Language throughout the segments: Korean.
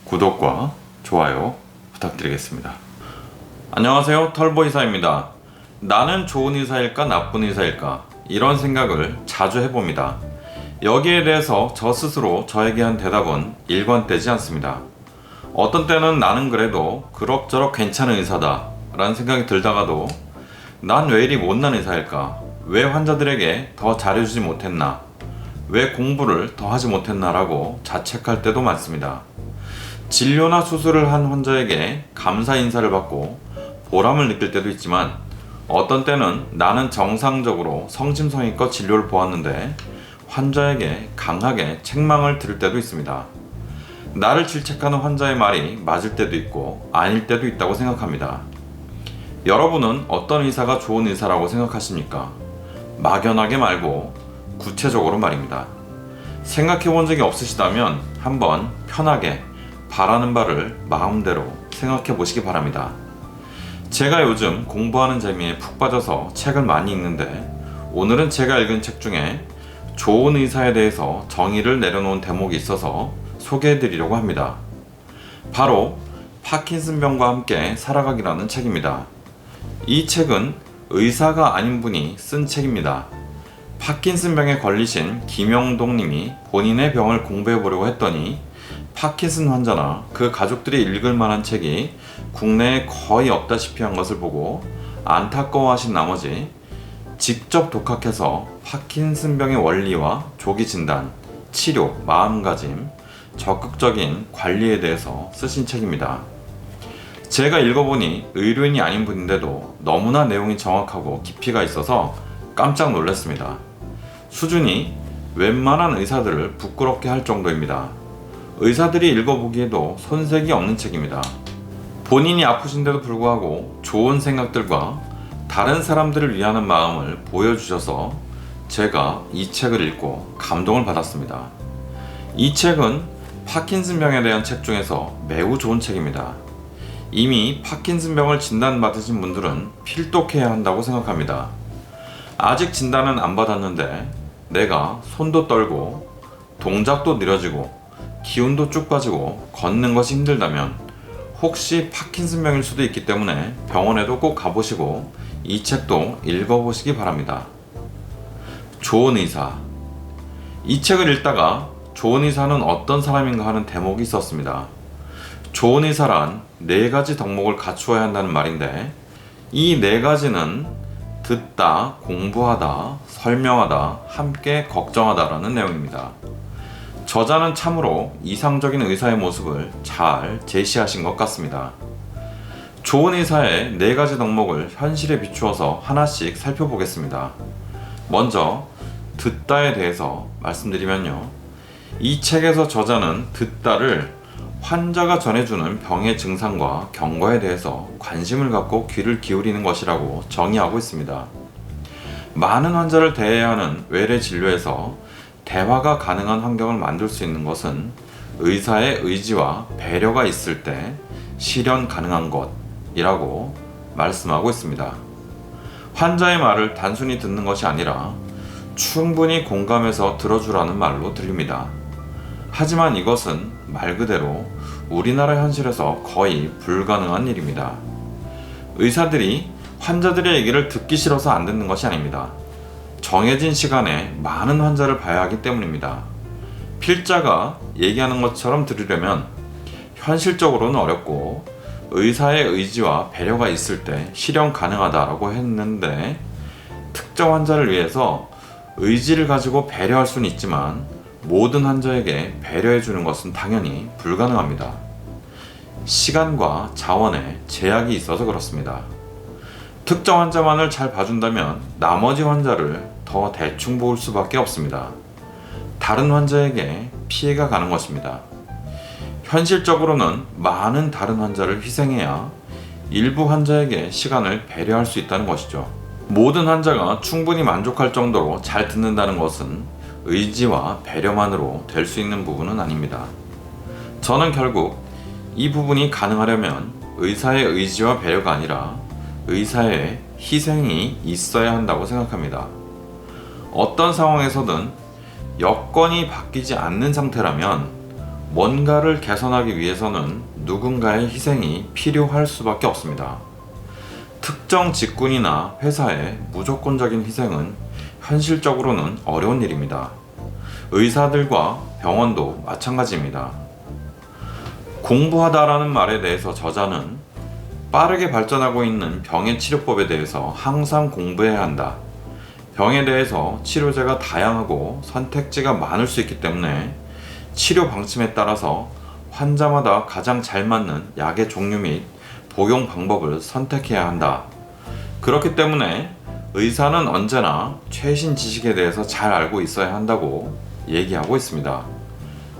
구독과 좋아요 부탁드리겠습니다. 안녕하세요, 털보의사입니다. 나는 좋은 의사일까 나쁜 의사일까 이런 생각을 자주 해봅니다. 여기에 대해서 저 스스로 저에게 한 대답은 일관되지 않습니다. 어떤 때는 나는 그래도 그럭저럭 괜찮은 의사다 라는 생각이 들다가도 난 왜 이리 못난 의사일까? 왜 환자들에게 더 잘해주지 못했나? 왜 공부를 더 하지 못했나 라고 자책할 때도 많습니다. 진료나 수술을 한 환자에게 감사 인사를 받고 보람을 느낄 때도 있지만 어떤 때는 나는 정상적으로 성심성의껏 진료를 보았는데 환자에게 강하게 책망을 들을 때도 있습니다. 나를 질책하는 환자의 말이 맞을 때도 있고 아닐 때도 있다고 생각합니다. 여러분은 어떤 의사가 좋은 의사라고 생각하십니까? 막연하게 말고 구체적으로 말입니다. 생각해 본 적이 없으시다면 한번 편하게 바라는 바를 마음대로 생각해 보시기 바랍니다. 제가 요즘 공부하는 재미에 푹 빠져서 책을 많이 읽는데 오늘은 제가 읽은 책 중에 좋은 의사에 대해서 정의를 내려놓은 대목이 있어서 소개해 드리려고 합니다. 바로 파킨슨병과 함께 살아가기라는 책입니다. 이 책은 의사가 아닌 분이 쓴 책입니다. 파킨슨병에 걸리신 김영동 님이 본인의 병을 공부해 보려고 했더니 파킨슨 환자나 그 가족들이 읽을 만한 책이 국내에 거의 없다시피 한 것을 보고 안타까워하신 나머지 직접 독학해서 파킨슨병의 원리와 조기 진단, 치료, 마음가짐, 적극적인 관리에 대해서 쓰신 책입니다. 제가 읽어보니 의료인이 아닌 분인데도 너무나 내용이 정확하고 깊이가 있어서 깜짝 놀랐습니다. 수준이 웬만한 의사들을 부끄럽게 할 정도입니다. 의사들이 읽어보기에도 손색이 없는 책입니다. 본인이 아프신데도 불구하고 좋은 생각들과 다른 사람들을 위하는 마음을 보여주셔서 제가 이 책을 읽고 감동을 받았습니다. 이 책은 파킨슨병에 대한 책 중에서 매우 좋은 책입니다. 이미 파킨슨병을 진단받으신 분들은 필독해야 한다고 생각합니다. 아직 진단은 안 받았는데 내가 손도 떨고 동작도 느려지고 기운도 쭉 빠지고 걷는 것이 힘들다면 혹시 파킨슨병일 수도 있기 때문에 병원에도 꼭 가보시고 이 책도 읽어보시기 바랍니다. 좋은 의사. 이 책을 읽다가 좋은 의사는 어떤 사람인가 하는 대목이 있었습니다. 좋은 의사란 4가지 덕목을 갖추어야 한다는 말인데 이 4가지는 듣다, 공부하다, 설명하다, 함께 걱정하다 라는 내용입니다. 저자는 참으로 이상적인 의사의 모습을 잘 제시하신 것 같습니다. 좋은 의사의 4가지 덕목을 현실에 비추어서 하나씩 살펴보겠습니다. 먼저 듣다에 대해서 말씀드리면요. 이 책에서 저자는 듣다를 환자가 전해주는 병의 증상과 경과에 대해서 관심을 갖고 귀를 기울이는 것이라고 정의하고 있습니다. 많은 환자를 대해야 하는 외래 진료에서 대화가 가능한 환경을 만들 수 있는 것은 의사의 의지와 배려가 있을 때 실현 가능한 것이라고 말씀하고 있습니다. 환자의 말을 단순히 듣는 것이 아니라 충분히 공감해서 들어주라는 말로 들립니다. 하지만 이것은 말 그대로 우리나라 현실에서 거의 불가능한 일입니다. 의사들이 환자들의 얘기를 듣기 싫어서 안 듣는 것이 아닙니다. 정해진 시간에 많은 환자를 봐야 하기 때문입니다. 필자가 얘기하는 것처럼 들으려면 현실적으로는 어렵고 의사의 의지와 배려가 있을 때 실현 가능하다라고 했는데 특정 환자를 위해서 의지를 가지고 배려할 수는 있지만 모든 환자에게 배려해주는 것은 당연히 불가능합니다. 시간과 자원에 제약이 있어서 그렇습니다. 특정 환자만을 잘 봐준다면 나머지 환자를 더 대충 볼 수밖에 없습니다. 다른 환자에게 피해가 가는 것입니다. 현실적으로는 많은 다른 환자를 희생해야 일부 환자에게 시간을 배려할 수 있다는 것이죠. 모든 환자가 충분히 만족할 정도로 잘 듣는다는 것은 의지와 배려만으로 될 수 있는 부분은 아닙니다. 저는 결국 이 부분이 가능하려면 의사의 의지와 배려가 아니라 의사의 희생이 있어야 한다고 생각합니다. 어떤 상황에서든 여건이 바뀌지 않는 상태라면 뭔가를 개선하기 위해서는 누군가의 희생이 필요할 수밖에 없습니다. 특정 직군이나 회사의 무조건적인 희생은 현실적으로는 어려운 일입니다. 의사들과 병원도 마찬가지입니다. 공부하다라는 말에 대해서 저자는 빠르게 발전하고 있는 병의 치료법에 대해서 항상 공부해야 한다. 병에 대해서 치료제가 다양하고 선택지가 많을 수 있기 때문에 치료 방침에 따라서 환자마다 가장 잘 맞는 약의 종류 및 복용 방법을 선택해야 한다. 그렇기 때문에 의사는 언제나 최신 지식에 대해서 잘 알고 있어야 한다고 얘기하고 있습니다.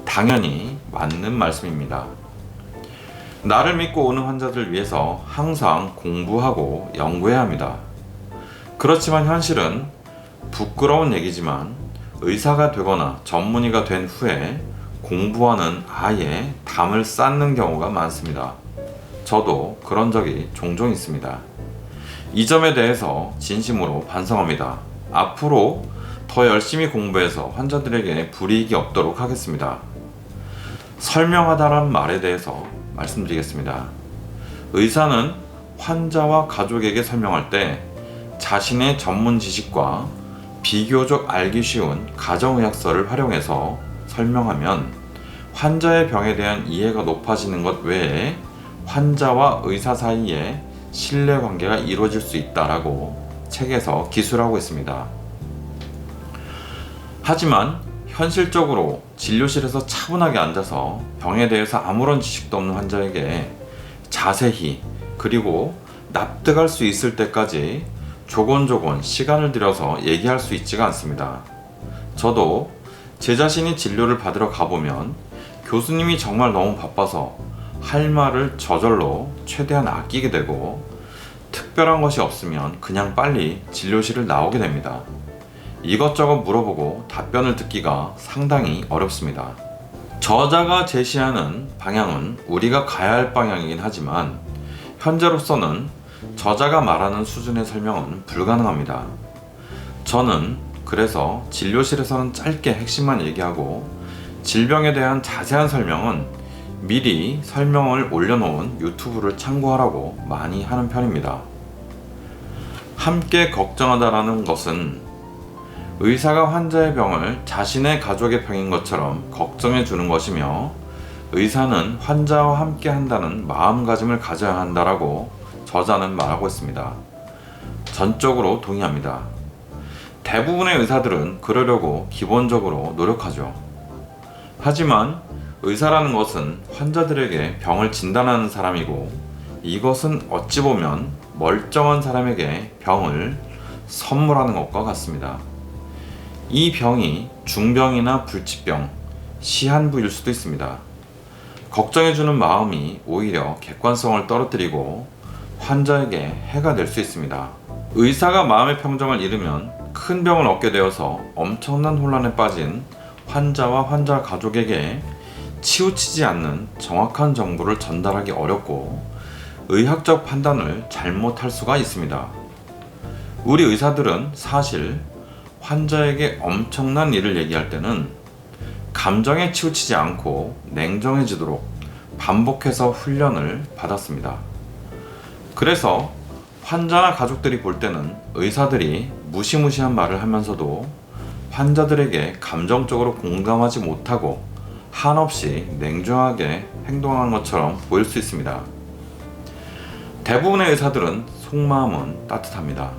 당연히 맞는 말씀입니다. 나를 믿고 오는 환자들 위해서 항상 공부하고 연구해야 합니다. 그렇지만 현실은 부끄러운 얘기지만 의사가 되거나 전문의가 된 후에 공부와는 아예 담을 쌓는 경우가 많습니다. 저도 그런 적이 종종 있습니다. 이 점에 대해서 진심으로 반성합니다. 앞으로 더 열심히 공부해서 환자들에게 불이익이 없도록 하겠습니다. 설명하다라는 말에 대해서 말씀드리겠습니다. 의사는 환자와 가족에게 설명할 때 자신의 전문 지식과 비교적 알기 쉬운 가정의학서를 활용해서 설명하면 환자의 병에 대한 이해가 높아지는 것 외에 환자와 의사 사이에 신뢰관계가 이루어질 수 있다라고 책에서 기술하고 있습니다. 하지만 현실적으로 진료실에서 차분하게 앉아서 병에 대해서 아무런 지식도 없는 환자에게 자세히 그리고 납득할 수 있을 때까지 조곤조곤 시간을 들여서 얘기할 수 있지가 않습니다. 저도 제 자신이 진료를 받으러 가보면 교수님이 정말 너무 바빠서 할 말을 저절로 최대한 아끼게 되고 특별한 것이 없으면 그냥 빨리 진료실을 나오게 됩니다. 이것저것 물어보고 답변을 듣기가 상당히 어렵습니다. 저자가 제시하는 방향은 우리가 가야 할 방향이긴 하지만 현재로서는 저자가 말하는 수준의 설명은 불가능합니다. 저는 그래서 진료실에서는 짧게 핵심만 얘기하고 질병에 대한 자세한 설명은 미리 설명을 올려놓은 유튜브를 참고하라고 많이 하는 편입니다. 함께 걱정하다라는 것은 의사가 환자의 병을 자신의 가족의 병인 것처럼 걱정해 주는 것이며 의사는 환자와 함께 한다는 마음가짐을 가져야 한다라고 저자는 말하고 있습니다. 전적으로 동의합니다. 대부분의 의사들은 그러려고 기본적으로 노력하죠. 하지만 의사라는 것은 환자들에게 병을 진단하는 사람이고 이것은 어찌 보면 멀쩡한 사람에게 병을 선물하는 것과 같습니다. 이 병이 중병이나 불치병, 시한부일 수도 있습니다. 걱정해주는 마음이 오히려 객관성을 떨어뜨리고 환자에게 해가 될 수 있습니다. 의사가 마음의 평정을 잃으면 큰 병을 얻게 되어서 엄청난 혼란에 빠진 환자와 환자 가족에게 치우치지 않는 정확한 정보를 전달하기 어렵고 의학적 판단을 잘못할 수가 있습니다. 우리 의사들은 사실 환자에게 엄청난 일을 얘기할 때는 감정에 치우치지 않고 냉정해지도록 반복해서 훈련을 받았습니다. 그래서 환자나 가족들이 볼 때는 의사들이 무시무시한 말을 하면서도 환자들에게 감정적으로 공감하지 못하고 한없이 냉정하게 행동하는 것처럼 보일 수 있습니다. 대부분의 의사들은 속마음은 따뜻합니다.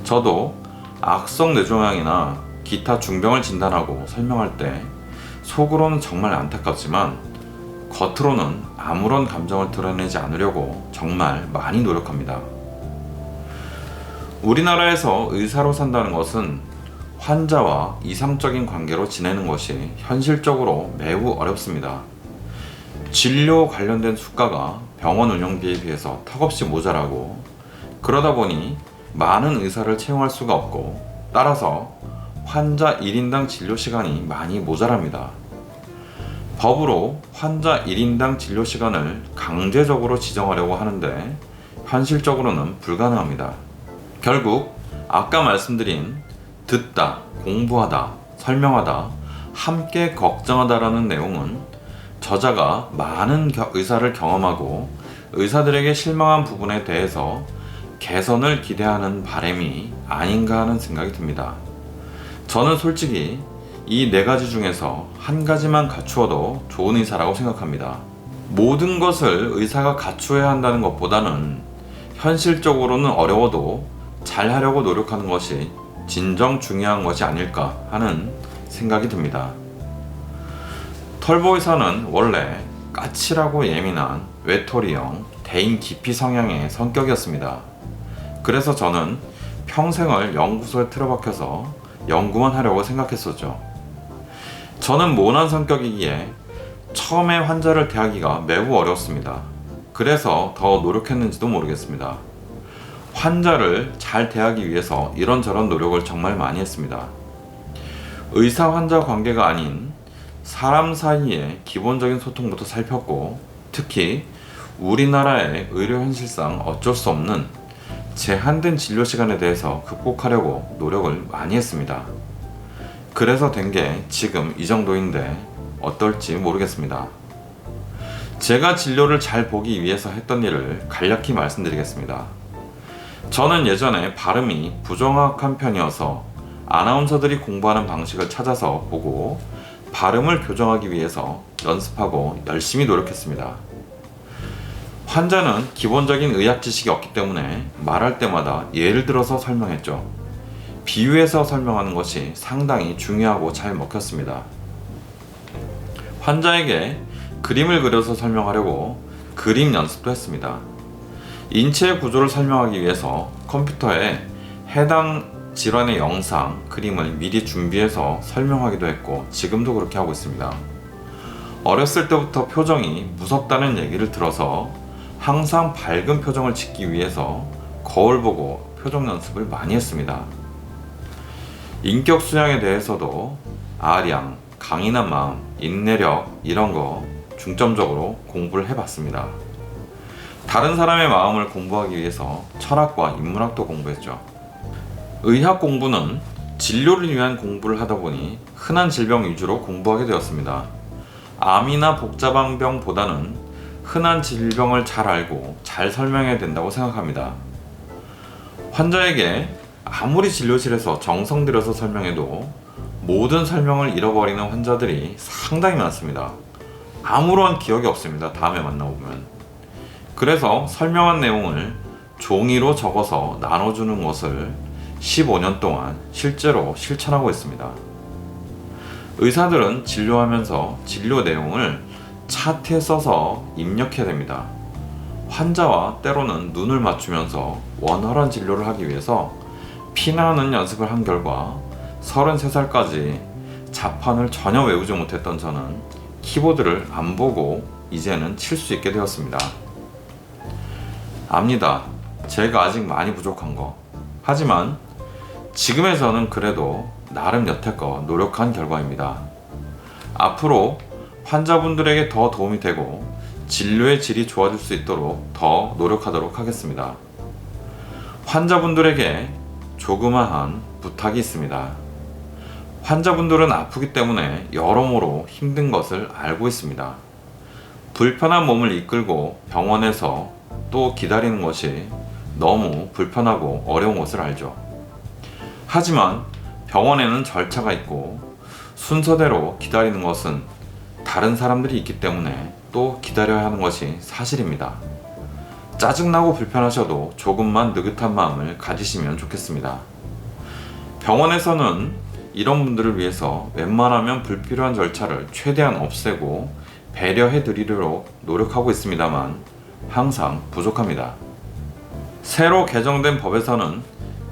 저도 악성 뇌종양이나 기타 중병을 진단하고 설명할 때 속으로는 정말 안타깝지만 겉으로는 아무런 감정을 드러내지 않으려고 정말 많이 노력합니다. 우리나라에서 의사로 산다는 것은 환자와 이상적인 관계로 지내는 것이 현실적으로 매우 어렵습니다. 진료 관련된 수가가 병원 운영비에 비해서 턱없이 모자라고 그러다 보니 많은 의사를 채용할 수가 없고 따라서 환자 1인당 진료 시간이 많이 모자랍니다. 법으로 환자 1인당 진료 시간을 강제적으로 지정하려고 하는데 현실적으로는 불가능합니다. 결국 아까 말씀드린 듣다, 공부하다, 설명하다, 함께 걱정하다라는 내용은 저자가 많은 의사를 경험하고 의사들에게 실망한 부분에 대해서 개선을 기대하는 바람이 아닌가 하는 생각이 듭니다. 저는 솔직히 이 네 가지 중에서 한 가지만 갖추어도 좋은 의사라고 생각합니다. 모든 것을 의사가 갖추어야 한다는 것보다는 현실적으로는 어려워도 잘하려고 노력하는 것이 진정 중요한 것이 아닐까 하는 생각이 듭니다. 털보 의사는 원래 까칠하고 예민한 외톨이형 대인 기피 성향의 성격이었습니다. 그래서 저는 평생을 연구소에 틀어박혀서 연구만 하려고 생각했었죠. 저는 모난 성격이기에 처음에 환자를 대하기가 매우 어려웠습니다. 그래서 더 노력했는지도 모르겠습니다. 환자를 잘 대하기 위해서 이런저런 노력을 정말 많이 했습니다. 의사 환자 관계가 아닌 사람 사이의 기본적인 소통부터 살폈고, 특히 우리나라의 의료 현실상 어쩔 수 없는 제한된 진료 시간에 대해서 극복하려고 노력을 많이 했습니다. 그래서 된 게 지금 이 정도인데 어떨지 모르겠습니다. 제가 진료를 잘 보기 위해서 했던 일을 간략히 말씀드리겠습니다. 저는 예전에 발음이 부정확한 편이어서 아나운서들이 공부하는 방식을 찾아서 보고 발음을 교정하기 위해서 연습하고 열심히 노력했습니다. 환자는 기본적인 의학 지식이 없기 때문에 말할 때마다 예를 들어서 설명했죠. 비유해서 설명하는 것이 상당히 중요하고 잘 먹혔습니다. 환자에게 그림을 그려서 설명하려고 그림 연습도 했습니다. 인체의 구조를 설명하기 위해서 컴퓨터에 해당 질환의 영상, 그림을 미리 준비해서 설명하기도 했고 지금도 그렇게 하고 있습니다. 어렸을 때부터 표정이 무섭다는 얘기를 들어서 항상 밝은 표정을 짓기 위해서 거울 보고 표정 연습을 많이 했습니다. 인격 수양에 대해서도 아량, 강인한 마음, 인내력 이런 거 중점적으로 공부를 해봤습니다. 다른 사람의 마음을 공부하기 위해서 철학과 인문학도 공부했죠. 의학 공부는 진료를 위한 공부를 하다 보니 흔한 질병 위주로 공부하게 되었습니다. 암이나 복잡한 병보다는 흔한 질병을 잘 알고 잘 설명해야 된다고 생각합니다. 환자에게 아무리 진료실에서 정성 들여서 설명해도 모든 설명을 잃어버리는 환자들이 상당히 많습니다. 아무런 기억이 없습니다. 다음에 만나보면. 그래서 설명한 내용을 종이로 적어서 나눠주는 것을 15년 동안 실제로 실천하고 있습니다. 의사들은 진료하면서 진료 내용을 차트에 써서 입력해야 됩니다. 환자와 때로는 눈을 맞추면서 원활한 진료를 하기 위해서 피나는 연습을 한 결과 33살까지 자판을 전혀 외우지 못했던 저는 키보드를 안 보고 이제는 칠 수 있게 되었습니다. 압니다. 제가 아직 많이 부족한 거. 하지만 지금의 저는 그래도 나름 여태껏 노력한 결과입니다. 앞으로 환자분들에게 더 도움이 되고 진료의 질이 좋아질 수 있도록 더 노력하도록 하겠습니다. 환자분들에게 조그마한 부탁이 있습니다. 환자분들은 아프기 때문에 여러모로 힘든 것을 알고 있습니다. 불편한 몸을 이끌고 병원에서 또 기다리는 것이 너무 불편하고 어려운 것을 알죠. 하지만 병원에는 절차가 있고 순서대로 기다리는 것은 다른 사람들이 있기 때문에 또 기다려야 하는 것이 사실입니다. 짜증나고 불편하셔도 조금만 느긋한 마음을 가지시면 좋겠습니다. 병원에서는 이런 분들을 위해서 웬만하면 불필요한 절차를 최대한 없애고 배려해 드리도록 노력하고 있습니다만 항상 부족합니다. 새로 개정된 법에서는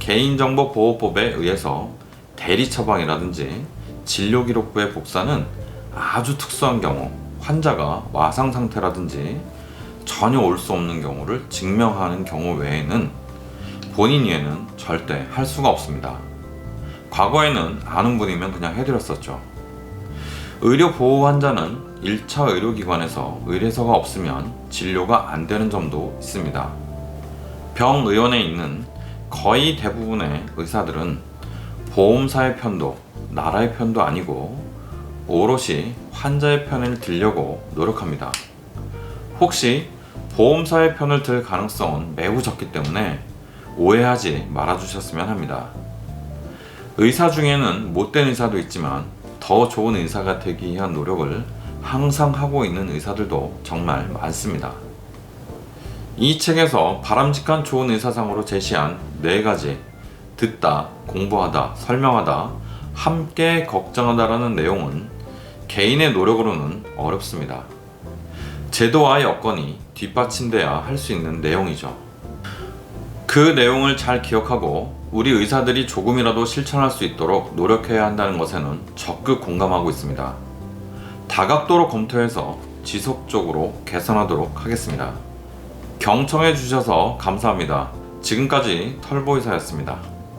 개인정보보호법에 의해서 대리처방이라든지 진료기록부의 복사는 아주 특수한 경우, 환자가 와상 상태라든지 전혀 올 수 없는 경우를 증명하는 경우 외에는 본인 위에는 절대 할 수가 없습니다. 과거에는 아는 분이면 그냥 해드렸었죠. 의료보호 환자는 1차 의료기관에서 의뢰서가 없으면 진료가 안 되는 점도 있습니다. 병의원에 있는 거의 대부분의 의사들은 보험사의 편도, 나라의 편도 아니고 오롯이 환자의 편을 들려고 노력합니다. 혹시 보험사의 편을 들 가능성은 매우 적기 때문에 오해하지 말아주셨으면 합니다. 의사 중에는 못된 의사도 있지만 더 좋은 의사가 되기 위한 노력을 항상 하고 있는 의사들도 정말 많습니다. 이 책에서 바람직한 좋은 의사상으로 제시한 4가지 듣다, 공부하다, 설명하다, 함께 걱정하다라는 내용은 개인의 노력으로는 어렵습니다. 제도와 여건이 뒷받침돼야 할 수 있는 내용이죠. 그 내용을 잘 기억하고 우리 의사들이 조금이라도 실천할 수 있도록 노력해야 한다는 것에는 적극 공감하고 있습니다. 다각도로 검토해서 지속적으로 개선하도록 하겠습니다. 경청해 주셔서 감사합니다. 지금까지 털보의사였습니다.